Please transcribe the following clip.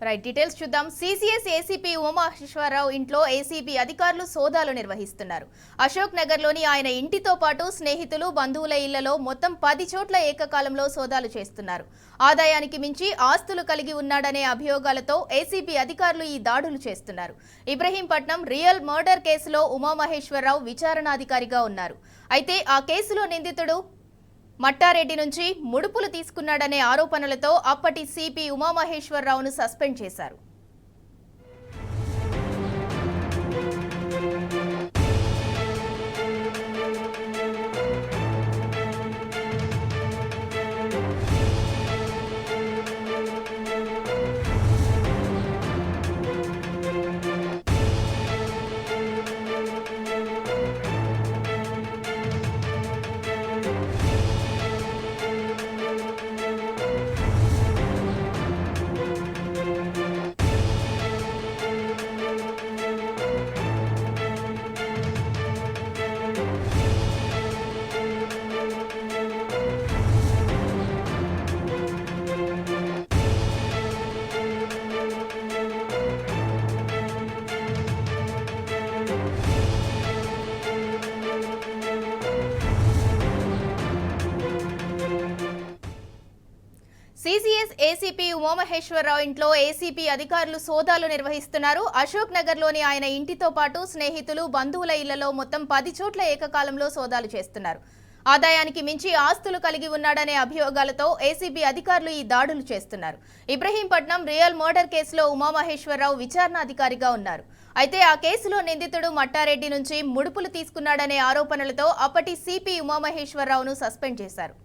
Right details చూద్దాం. CCS ACP Umamaheswararao ఇంట్లో ACB అధికారులు సోదాలు నిర్వహిస్తున్నారు. అశోక్ నగర్లోని ఆయన ఇంటితో పాటు స్నేహితులు, బంధువుల ఇళ్లలో మొత్తం 10 చోట్ల ఏకకాలంలో సోదాలు చేస్తున్నారు. ఆదాయానికి మించి ఆస్తులు కలిగి ఉన్నాడనే అభియోగాలతో ఏసీబీ అధికారులు ఈ దాడులు చేస్తున్నారు. ఇబ్రహీంపట్నం రియల్ మర్డర్ కేసులో ఉమామహేశ్వరరావు విచారణాధికారిగా ఉన్నారు. అయితే ఆ కేసులో నిందితుడు మట్టారెడ్డి నుంచి ముడుపులు తీసుకున్నాడనే ఆరోపణలతో అప్పటి సిపి ఉమామహేశ్వరరావును సస్పెండ్ చేశారు. సిసిఎస్ ఏసీపీ ఉమామహేశ్వరరావు ఇంట్లో ఏసీబీ అధికారులు సోదాలు నిర్వహిస్తున్నారు. అశోక్ నగర్లోని ఆయన ఇంటితో పాటు స్నేహితులు, బంధువుల ఇళ్లలో మొత్తం 10 చోట్ల ఏకకాలంలో సోదాలు చేస్తున్నారు. ఆదాయానికి మించి ఆస్తులు కలిగి ఉన్నాడనే అభియోగాలతో ఏసీబీ అధికారులు ఈ దాడులు చేస్తున్నారు. ఇబ్రహీంపట్నం రియల్ మర్డర్ కేసులో ఉమామహేశ్వరరావు విచారణాధికారిగా ఉన్నారు. అయితే ఆ కేసులో నిందితుడు మట్టారెడ్డి నుంచి ముడుపులు తీసుకున్నాడనే ఆరోపణలతో అప్పటి సిపి ఉమామహేశ్వరరావును సస్పెండ్ చేశారు.